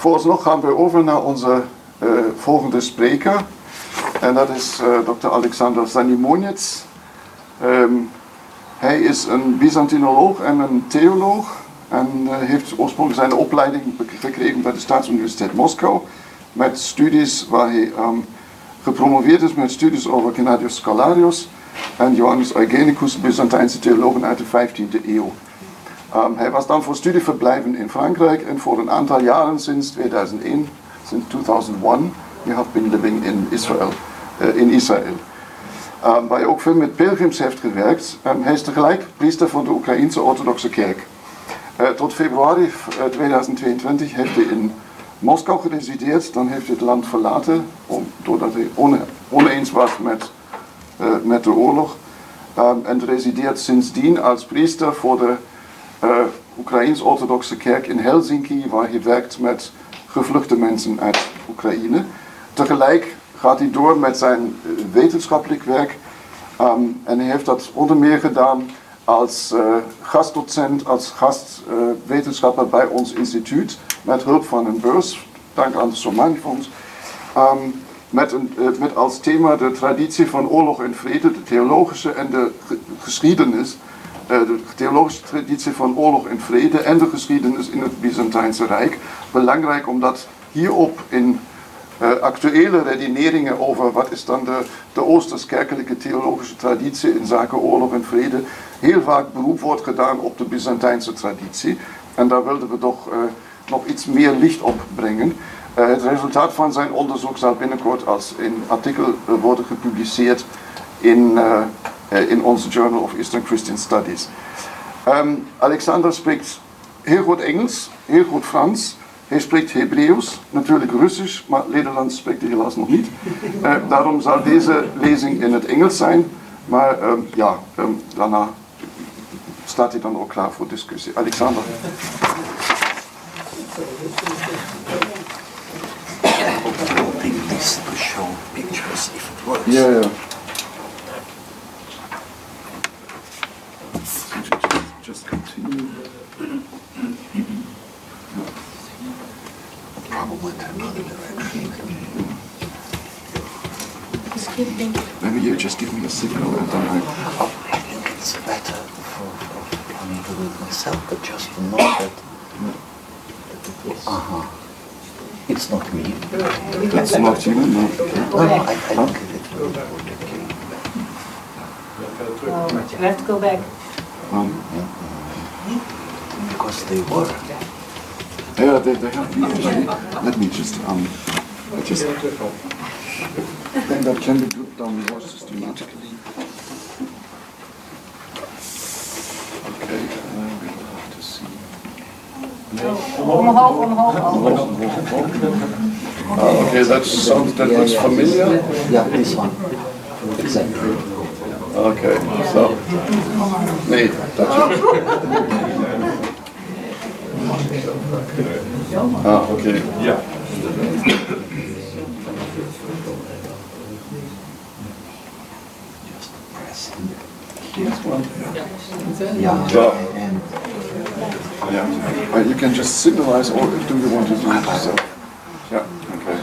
Vooralsnog gaan we over naar onze volgende spreker. En dat is Dr. Alexander Zanemonets. Hij is een Byzantinoloog en een theoloog. En heeft oorspronkelijk zijn opleiding gekregen bij de Staatsuniversiteit Moskou. Met studies waar hij gepromoveerd is met studies over Gennadius Scholarius en Johannes Eugenicus, Byzantijnse theologen uit de 15e eeuw. Hij was dan voor studieverblijven in Frankrijk en voor een aantal jaren sinds 2001, sinds 2001, he had been living in Israel. Waar hij ook veel met pelgrims heeft gewerkt. Hij is tegelijk priester van de Oekraïense Orthodoxe Kerk. Tot februari 2022 heeft hij in Moskou geresideerd, dan heeft hij het land verlaten, doordat hij oneens was met de oorlog. En resideert sindsdien als priester voor de Oekraïens-Orthodoxe Kerk in Helsinki, waar hij werkt met gevluchte mensen uit Oekraïne. Tegelijk gaat hij door met zijn wetenschappelijk werk. En hij heeft dat onder meer gedaan als gastdocent, als gastwetenschapper bij ons instituut, met hulp van een beurs, dank aan het Somani-fonds, met als thema de traditie van oorlog en vrede, de theologische en de geschiedenis, de theologische traditie van oorlog en vrede en de geschiedenis in het Byzantijnse Rijk. Belangrijk omdat hierop in actuele redeneringen over wat is dan de Oosters-kerkelijke theologische traditie in zaken oorlog en vrede heel vaak beroep wordt gedaan op de Byzantijnse traditie. En daar wilden we toch nog iets meer licht op brengen. Het resultaat van zijn onderzoek zal binnenkort als een artikel worden gepubliceerd in onze Journal of Eastern Christian Studies. Alexander spreekt heel goed Engels, heel goed Frans. Hij spreekt Hebreeuws, natuurlijk Russisch, maar Nederlands spreekt hij helaas nog niet. Daarom zal deze lezing in het Engels zijn, maar daarna staat hij dan ook klaar voor discussie. Alexander. This to show pictures if it works. Yeah. Just continue. Probably to another direction. Maybe you just give me a signal and then I think it's better for me to do it myself, but just to know that it is. It's not me. That's not you, no. No, I think it will be okay. You have to go back. Because they were. Yeah, they have been actually. Let me just then that can be done more systematically. Okay, we'll have to see. Okay, that looks familiar. Yeah, this one. Exactly. Okay, so nee, that's okay. Yeah. Just press This one. Yeah. You can just signalize, or do you want to do it yourself? Yeah. Okay.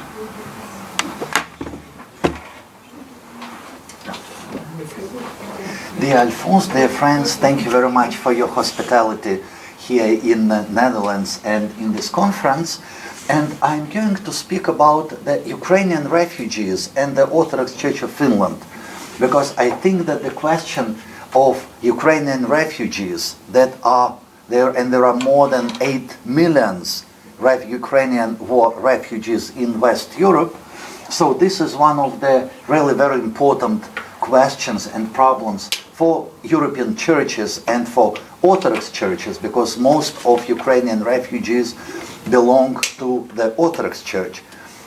Dear Alphonse, dear friends, thank you very much for your hospitality here in the Netherlands and in this conference. And I'm going to speak about the Ukrainian refugees and the Orthodox Church of Finland, because I think that the question of Ukrainian refugees that are there, and there are more than 8 million Ukrainian war refugees in West Europe, so this is one of the really very important questions and problems for European churches and for Orthodox churches, because most of Ukrainian refugees belong to the Orthodox Church.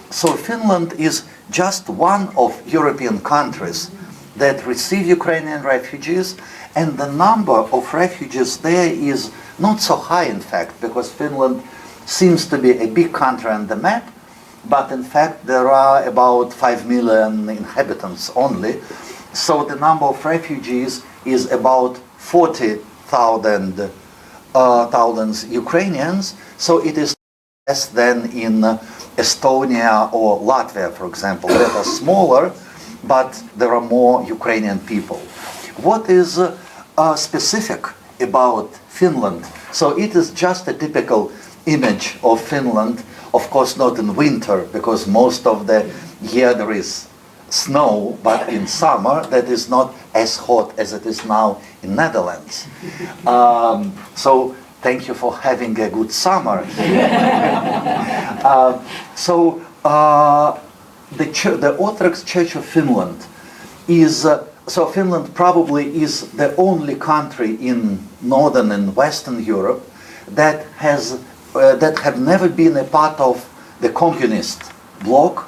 So Finland is just one of European countries that receive Ukrainian refugees, and the number of refugees there is not so high, in fact, because Finland seems to be a big country on the map, but in fact there are about 5 million inhabitants only. So the number of refugees is about 40,000 Ukrainians. So it is less than in Estonia or Latvia, for example, that are smaller, but there are more Ukrainian people. What is specific about Finland? So it is just a typical image of Finland, of course not in winter, because most of the year there is snow, but in summer that is not as hot as it is now in Netherlands. So thank you for having a good summer. The Orthodox Church of Finland is, so Finland probably is the only country in Northern and Western Europe that have never been a part of the communist bloc,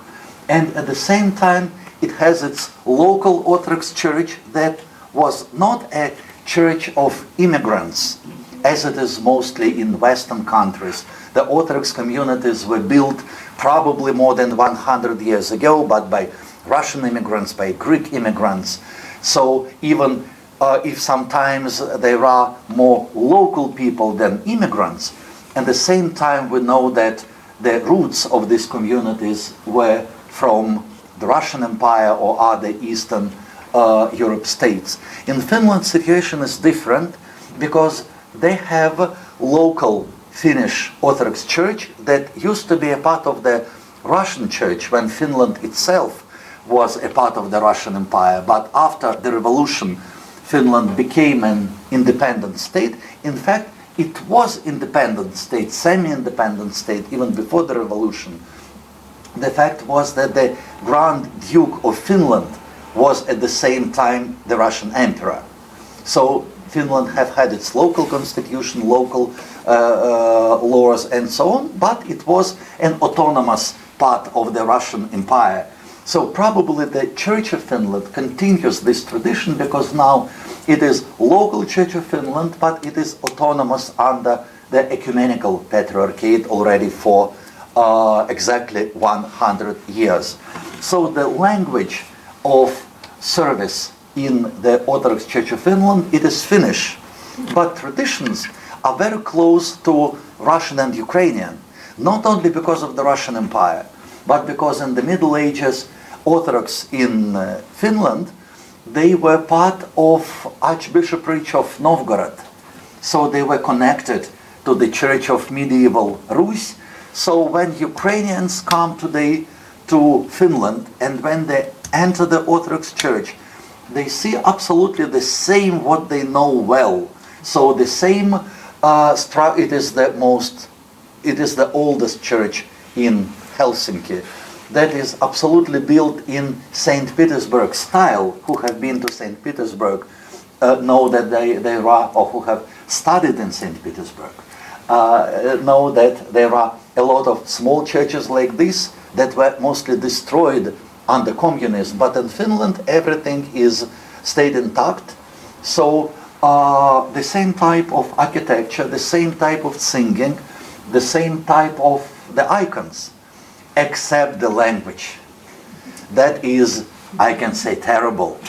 and at the same time it has its local Orthodox Church that was not a church of immigrants, as it is mostly in Western countries. The Orthodox communities were built probably more than 100 years ago, but by Russian immigrants, by Greek immigrants. So even if sometimes there are more local people than immigrants, at the same time we know that the roots of these communities were from the Russian Empire or other Eastern Europe states. In Finland, the situation is different because they have local Finnish Orthodox Church that used to be a part of the Russian Church when Finland itself was a part of the Russian Empire. But after the revolution, Finland became an independent state. In fact, it was independent state, semi-independent state, even before the revolution. The fact was that the Grand Duke of Finland was at the same time the Russian Emperor. So Finland have had its local constitution, local laws and so on, but it was an autonomous part of the Russian Empire. So probably the Church of Finland continues this tradition because now it is local Church of Finland, but it is autonomous under the ecumenical patriarchate already for exactly 100 years. So the language of service in the Orthodox Church of Finland, it is Finnish, but traditions are very close to Russian and Ukrainian, not only because of the Russian Empire, but because in the Middle Ages, Orthodox in Finland, they were part of Archbishopric of Novgorod. So they were connected to the Church of Medieval Rus. So when Ukrainians come today to Finland and when they enter the Orthodox Church, they see absolutely the same what they know well. So the same, it is the oldest church in Helsinki. That is absolutely built in St. Petersburg style. Who have been to St. Petersburg know that they are, or who have studied in St. Petersburg, know that there are a lot of small churches like this that were mostly destroyed under communism. But in Finland, everything is stayed intact. So the same type of architecture, the same type of singing, the same type of the icons, except the language. That is, I can say, terrible.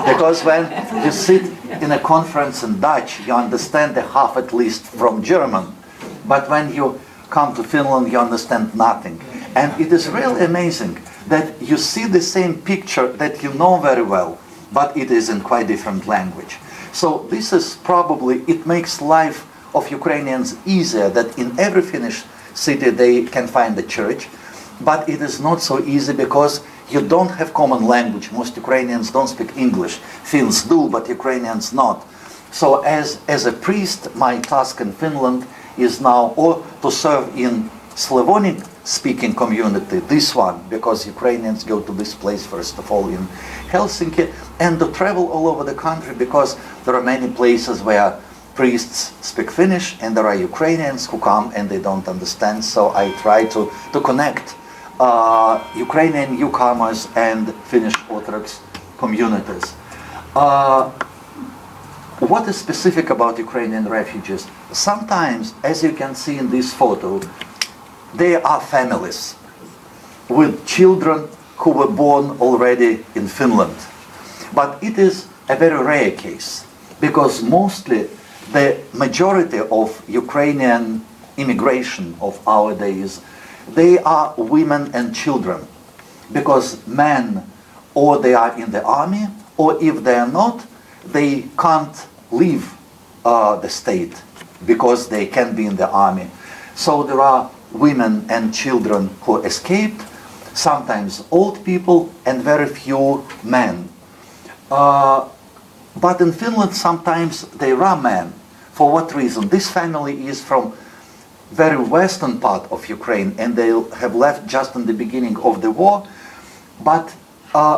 Because when you sit in a conference in Dutch, you understand a half at least from German. But when you come to Finland, you understand nothing. And it is really amazing that you see the same picture that you know very well, but it is in quite different language. So this is probably, it makes life of Ukrainians easier, that in every Finnish city they can find a church, but it is not so easy because you don't have common language. Most Ukrainians don't speak English. Finns do, but Ukrainians not. So as a priest, my task in Finland is now or to serve in Slavonic speaking community, this one, because Ukrainians go to this place first of all in Helsinki, and to travel all over the country because there are many places where priests speak Finnish and there are Ukrainians who come and they don't understand. So I try to connect Ukrainian newcomers and Finnish Orthodox communities. What is specific about Ukrainian refugees? Sometimes, as you can see in this photo, they are families with children who were born already in Finland. But it is a very rare case because mostly the majority of Ukrainian immigration of our days, they are women and children. Because men, or they are in the army, or if they are not, they can't leave the state because they can be in the army. So there are women and children who escaped, sometimes old people, and very few men. But in Finland sometimes there are men. For what reason? This family is from very western part of Ukraine, and they have left just in the beginning of the war. But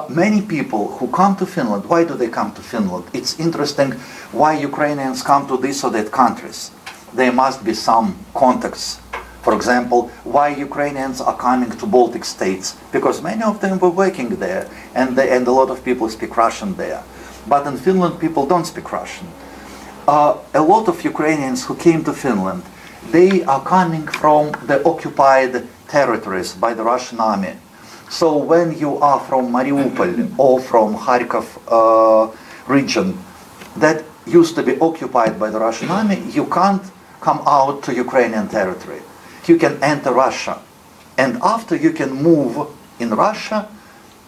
many people who come to Finland, why do they come to Finland? It's interesting why Ukrainians come to this or that countries. There must be some context. For example, why Ukrainians are coming to Baltic states? Because many of them were working there, and a lot of people speak Russian there. But in Finland, people don't speak Russian. A lot of Ukrainians who came to Finland, they are coming from the occupied territories by the Russian army. So when you are from Mariupol or from Kharkov region that used to be occupied by the Russian army, you can't come out to Ukrainian territory. You can enter Russia, and after you can move in Russia.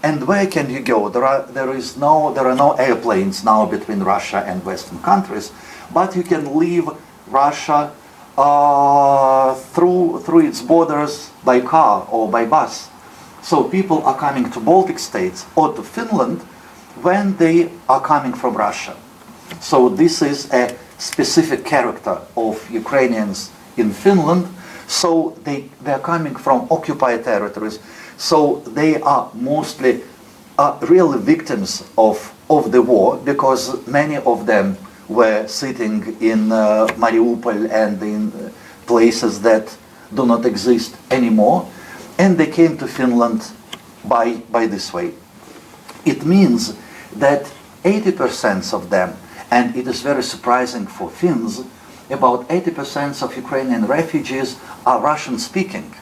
And where can you go? There are no airplanes now between Russia and Western countries, but you can leave Russia through its borders by car or by bus. So people are coming to Baltic states or to Finland when they are coming from Russia. So this is a specific character of Ukrainians in Finland. So they are coming from occupied territories. So they are mostly really victims of the war, because many of them were sitting in Mariupol and in places that do not exist anymore, and they came to Finland by this way. It means that 80% of them, and it is very surprising for Finns, about 80% of Ukrainian refugees are Russian speaking.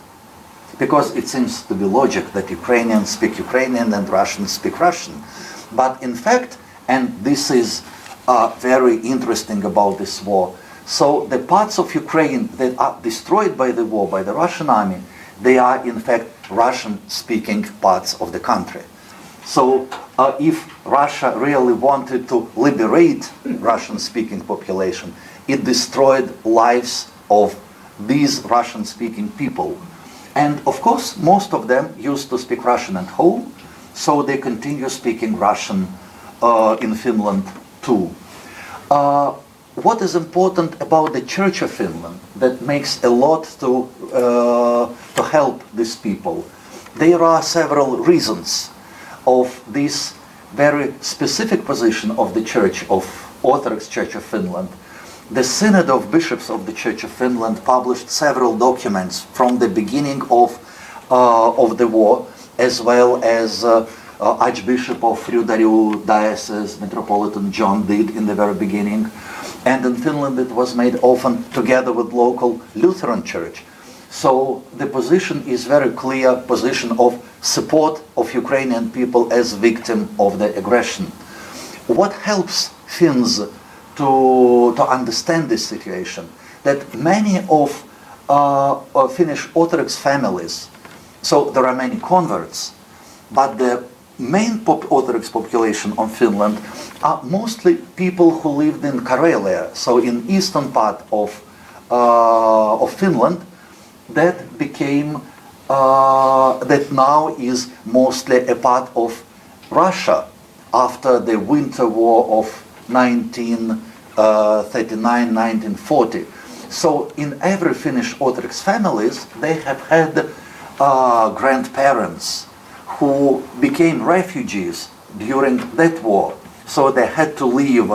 Because it seems to be logic that Ukrainians speak Ukrainian and Russians speak Russian. But in fact, and this is very interesting about this war, so the parts of Ukraine that are destroyed by the war, by the Russian army, they are in fact Russian-speaking parts of the country. So if Russia really wanted to liberate Russian-speaking population, it destroyed lives of these Russian-speaking people. And of course, most of them used to speak Russian at home, so they continue speaking Russian in Finland too. What is important about the Church of Finland that makes a lot to help these people? There are several reasons of this very specific position of the Church of Orthodox Church of Finland. The Synod of Bishops of the Church of Finland published several documents from the beginning of the war, as well as Archbishop of Friudariu Diocese, Metropolitan John did in the very beginning. And in Finland it was made often together with local Lutheran Church. So the position is very clear position of support of Ukrainian people as victim of the aggression. What helps Finns to understand this situation? That many of Finnish Orthodox families, so there are many converts, but the main Orthodox population of Finland are mostly people who lived in Karelia, so in eastern part of Finland, that became that now is mostly a part of Russia after the Winter War of 1939-1940. So in every Finnish Orthodox families, they have had grandparents who became refugees during that war. So they had to leave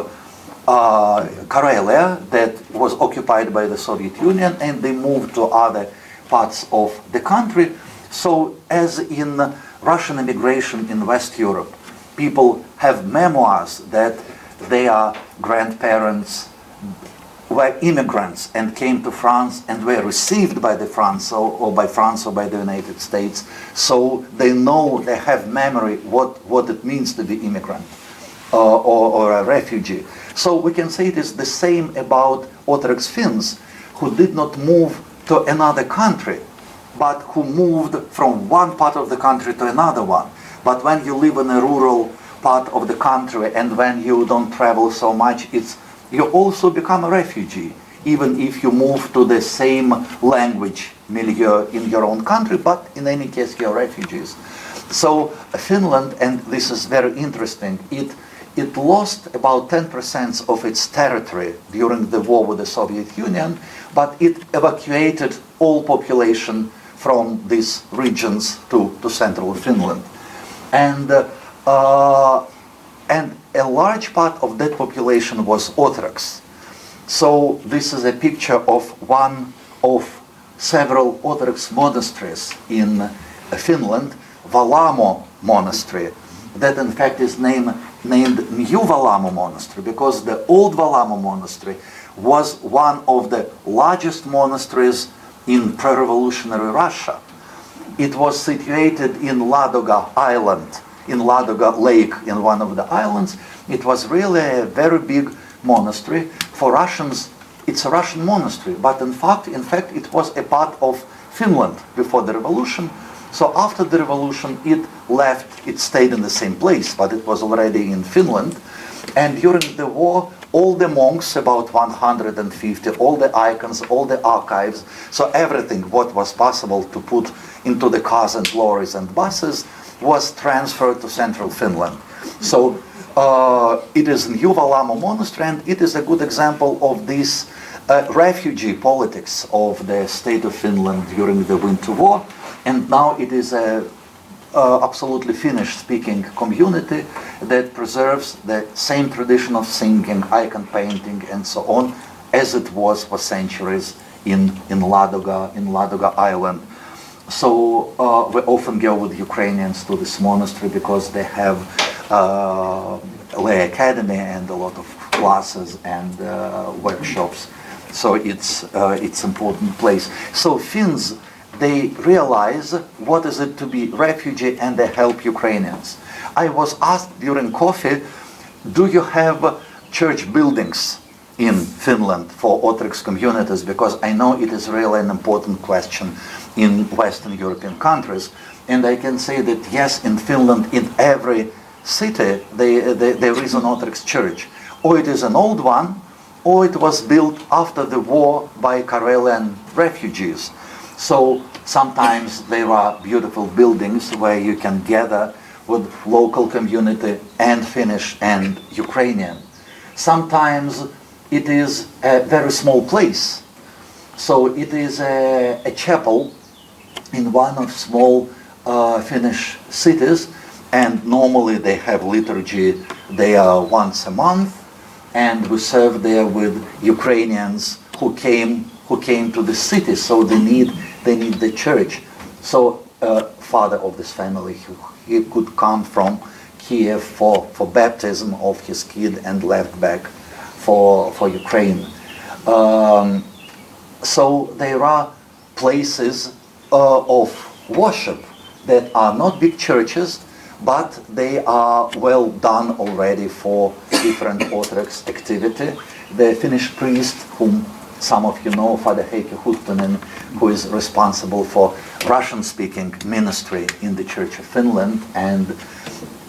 Karelia, that was occupied by the Soviet Union, and they moved to other parts of the country. So as in Russian immigration in West Europe, people have memoirs that their grandparents were immigrants and came to France and were received by the France or by France or by the United States. So they know, they have memory what it means to be immigrant or a refugee. So we can say it is the same about Orthodox Finns who did not move to another country, but who moved from one part of the country to another one. But when you live in a rural part of the country and when you don't travel so much, you also become a refugee, even if you move to the same language milieu in your own country, but in any case you're refugees. So Finland, and this is very interesting, it lost about 10% of its territory during the war with the Soviet Union, but it evacuated all population from these regions to central Finland. And a large part of that population was Orthodox. So this is a picture of one of several Orthodox monasteries in Finland, Valamo Monastery, that in fact is named New Valamo Monastery, because the old Valamo Monastery was one of the largest monasteries in pre-revolutionary Russia. It was situated in Ladoga Island, in Ladoga Lake, in one of the islands. It was really a very big monastery. For Russians, it's a Russian monastery, but in fact, it was a part of Finland before the revolution. So after the revolution, it left, it stayed in the same place, but it was already in Finland. And during the war, all the monks, about 150, all the icons, all the archives, so everything what was possible to put into the cars and lorries and buses was transferred to central Finland. So it is New Valamo Monastery, and it is a good example of this refugee politics of the state of Finland during the Winter War. And now it is a absolutely Finnish-speaking community that preserves the same tradition of singing, icon painting, and so on, as it was for centuries in Ladoga Island. So we often go with Ukrainians to this monastery because they have lay academy and a lot of classes and workshops. So it's important place. So Finns, they realize what is it to be refugee, and they help Ukrainians. I was asked during coffee, do you have church buildings in Finland for Orthodox communities? Because I know it is really an important question in Western European countries. And I can say that yes, in Finland, in every city, there is an Orthodox church. Or it is an old one, or it was built after the war by Karelian refugees. So sometimes there are beautiful buildings where you can gather with local community and Finnish and Ukrainian. Sometimes it is a very small place. So it is a chapel in one of small Finnish cities, and normally they have liturgy there once a month, and we serve there with Ukrainians who came to the city, so they need the church. So father of this family, he could come from Kiev for baptism of his kid and left back for Ukraine. So there are places of worship that are not big churches, but they are well done already for different Orthodox activity. The Finnish priest, whom some of you know, Father Heikki Huttunen, who is responsible for Russian-speaking ministry in the Church of Finland, and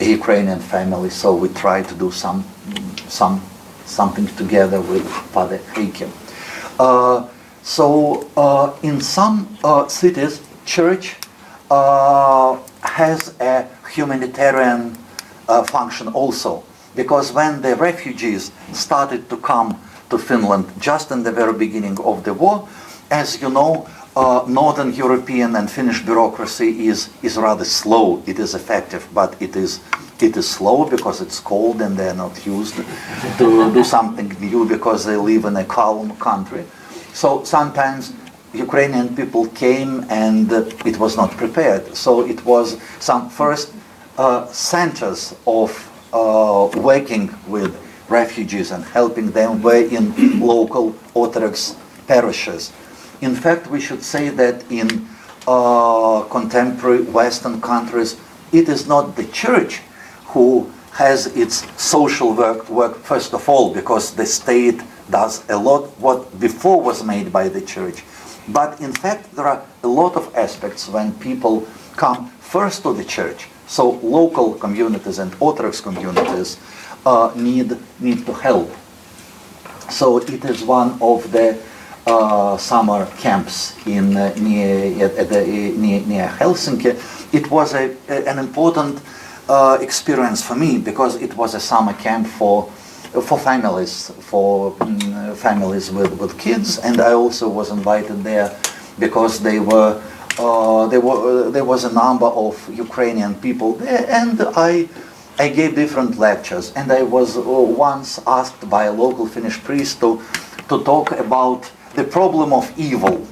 a Ukrainian family. So we try to do something together with Father Heikki. In some cities, church has a humanitarian function also, because when the refugees started to come to Finland just in the very beginning of the war, as you know, Northern European and Finnish bureaucracy is rather slow. It is effective, but it is slow because it's cold and they're not used to do something new because they live in a calm country. So sometimes Ukrainian people came and it was not prepared. So it was some first centers of working with refugees and helping them were in local Orthodox parishes. In fact, we should say that in contemporary Western countries, it is not the church who has its social work first of all, because the state does a lot what before was made by the church. But in fact, there are a lot of aspects when people come first to the church. So local communities and Orthodox communities need to help. So it is one of the summer camps in near Helsinki. It was an important experience for me because it was a summer camp for families, families with kids, and I also was invited there because there was a number of Ukrainian people there, and I gave different lectures, and I was once asked by a local Finnish priest to talk about the problem of evil.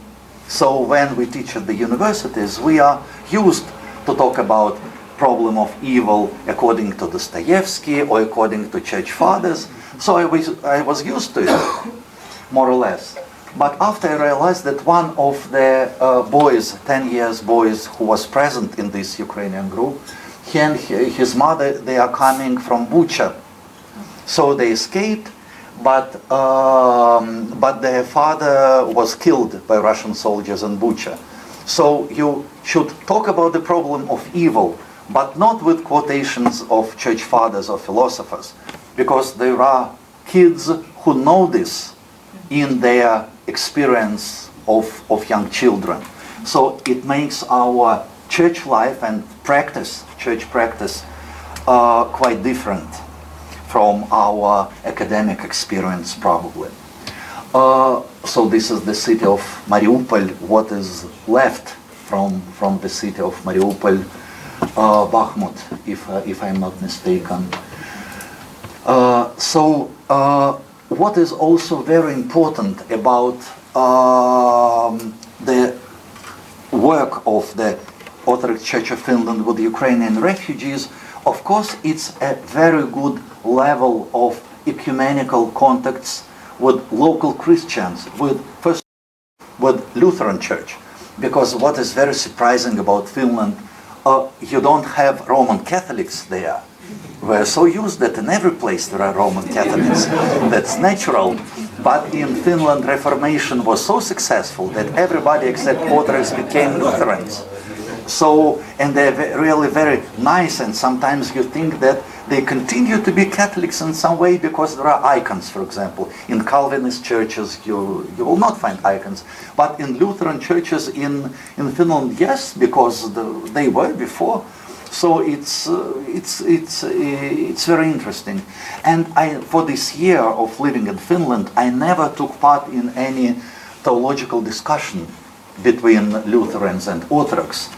So when we teach at the universities, we are used to talk about problem of evil according to Dostoevsky or according to church fathers. So I was used to it, more or less. But after I realized that one of the boys, 10 years boys who was present in this Ukrainian group, he and his mother, they are coming from Bucha. So they escaped, but their father was killed by Russian soldiers in Bucha. So you should talk about the problem of evil, but not with quotations of church fathers or philosophers, because there are kids who know this in their experience of young children. So it makes our church life and practice, church practice, quite different from our academic experience, probably. So this is the city of Mariupol, what is left from the city of Mariupol, Bakhmut, if I'm not mistaken. So what is also very important about the work of the Orthodox Church of Finland with Ukrainian refugees, of course, it's a very good level of ecumenical contacts with local Christians, with Lutheran Church. Because what is very surprising about Finland, you don't have Roman Catholics there. We're so used that in every place there are Roman Catholics. That's natural. But in Finland, Reformation was so successful that everybody except Orthodox became Lutherans. So, and they're really very nice, and sometimes you think that they continue to be Catholics in some way because there are icons, for example. In Calvinist churches, you will not find icons. But in Lutheran churches in Finland, yes, because they were before. So it's very interesting. And for this year of living in Finland, I never took part in any theological discussion between Lutherans and Orthodox.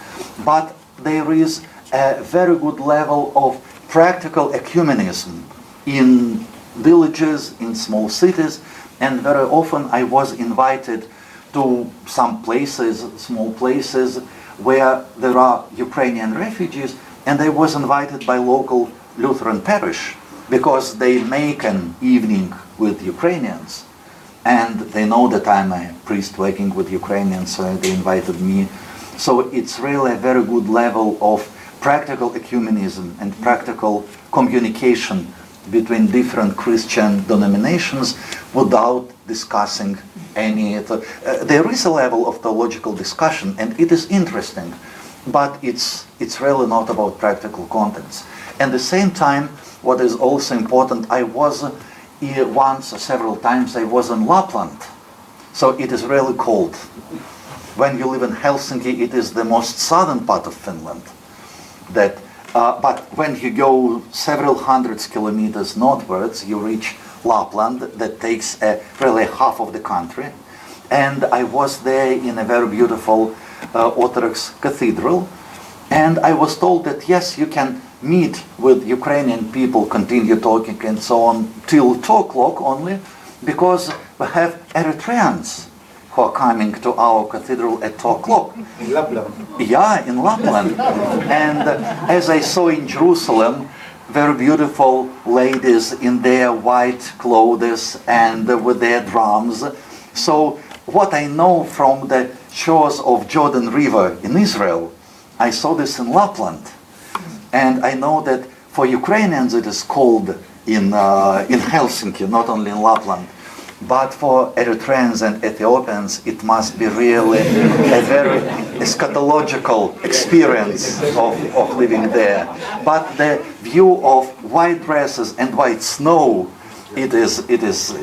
But there is a very good level of practical ecumenism in villages, in small cities, and very often I was invited to some places, small places, where there are Ukrainian refugees, and I was invited by local Lutheran parish because they make an evening with Ukrainians, and they know that I'm a priest working with Ukrainians, so they invited me. So it's really a very good level of practical ecumenism and practical communication between different Christian denominations without discussing any... there is a level of theological discussion, and it is interesting, but it's really not about practical contents. At the same time, what is also important, I was once or several times, I was in Lapland, so it is really cold. When you live in Helsinki, it is the most southern part of Finland. But when you go several hundreds kilometers northwards, you reach Lapland, that takes really half of the country. And I was there in a very beautiful Orthodox cathedral, and I was told that yes, you can meet with Ukrainian people, continue talking and so on, till 2 o'clock only, because we have Eritreans who are coming to our cathedral at 2 o'clock. In Lapland? Yeah, in Lapland. And as I saw in Jerusalem, very beautiful ladies in their white clothes and with their drums. So what I know from the shores of Jordan River in Israel, I saw this in Lapland. And I know that for Ukrainians it is cold in Helsinki, not only in Lapland. But for Eritreans and Ethiopians, it must be really a very eschatological experience of living there. But the view of white dresses and white snow, it's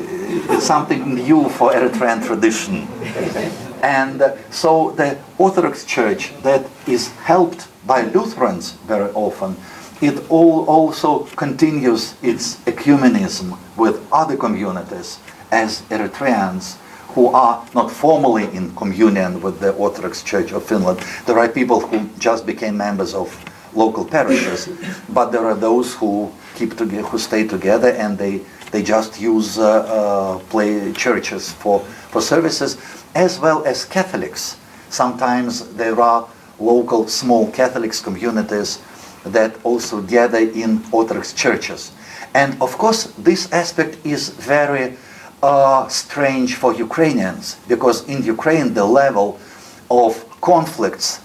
something new for Eritrean tradition. And so the Orthodox Church that is helped by Lutherans very often, it also continues its ecumenism with other communities as Eritreans who are not formally in communion with the Orthodox Church of Finland. There are people who just became members of local parishes, but there are those who stay together and they just use play churches for services, as well as Catholics. Sometimes there are local small Catholic communities that also gather in Orthodox churches. And of course, this aspect is very strange for Ukrainians, because in Ukraine the level of conflicts,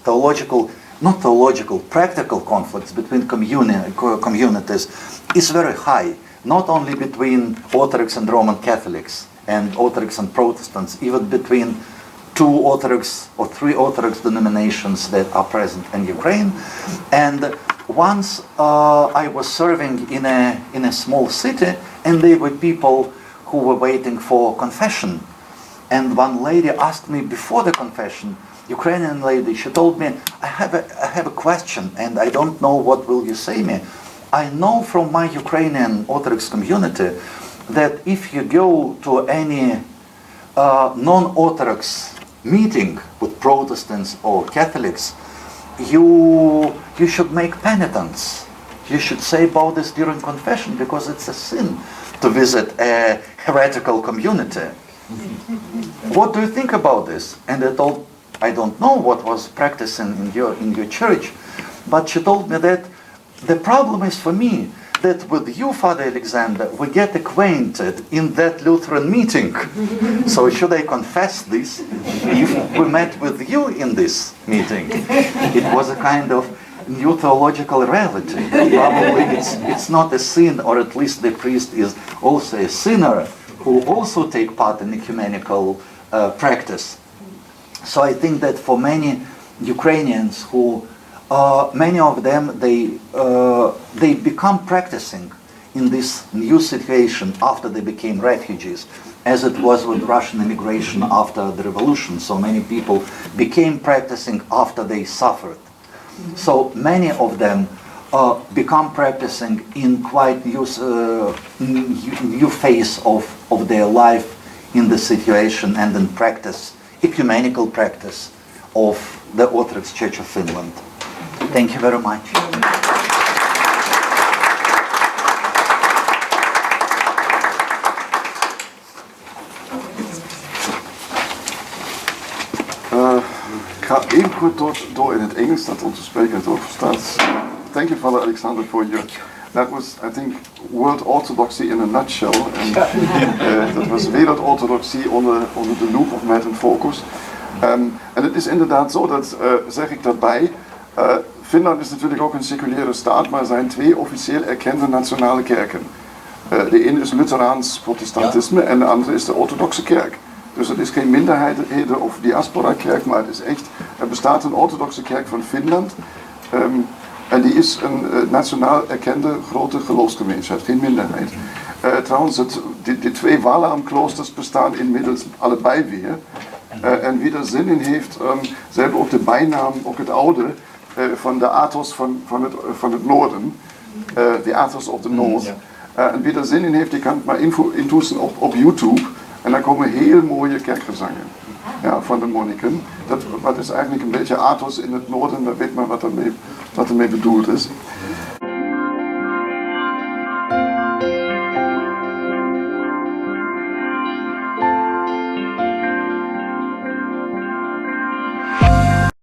practical conflicts between communities is very high, not only between Orthodox and Roman Catholics and Orthodox and Protestants, even between 2 Orthodox or 3 Orthodox denominations that are present in Ukraine. And once I was serving in a small city, and there were people who were waiting for confession. And one lady asked me before the confession, Ukrainian lady, she told me, I have a question and I don't know what will you say me. I know from my Ukrainian Orthodox community that if you go to any non-Orthodox meeting with Protestants or Catholics, you should make penitence. You should say about this during confession, because it's a sin to visit a heretical community. What do you think about this? And I told, I don't know what was practicing in your church, but she told me that the problem is for me that with you, Father Alexander, we get acquainted in that Lutheran meeting. So should I confess this if we met with you in this meeting? It was a kind of new theological reality. Probably it's not a sin, or at least the priest is also a sinner who also take part in ecumenical practice. So I think that for many Ukrainians who many of them, they become practicing in this new situation after they became refugees, as it was with Russian immigration after the revolution. So many people became practicing after they suffered. So many of them become practicing in quite new phase of their life in the situation, and in practice, ecumenical practice of the Orthodox Church of Finland. Thank you very much. Ik ga even goed door in het Engels, dat onze spreker het ook verstaat. Thank you, Father Alexander, for your... That was, I think, world orthodoxy in a nutshell. En dat was wereldorthodoxie onder de loep of met een focus. En het is inderdaad zo, dat zeg ik daarbij, Finland is natuurlijk ook een seculiere staat, maar er zijn 2 officieel erkende nationale kerken. De ene is Lutheraans protestantisme en de andere is de orthodoxe kerk. Dus het is geen minderheden of diaspora-kerk, maar het is echt, er bestaat een orthodoxe kerk van Finland. En die is een nationaal erkende grote geloofsgemeenschap, geen minderheid. Trouwens, die 2 Walaam-kloosters bestaan inmiddels allebei weer. En wie er zin in heeft, ze hebben ook de bijnaam, ook het oude, van de Athos van het noorden. De Athos of the North. En wie er zin in heeft, die kan het maar intoetsen op YouTube. En dan komen heel mooie kerkgezangen van de monniken. Dat is eigenlijk een beetje Athos in het noorden, dan weet men wat ermee bedoeld is.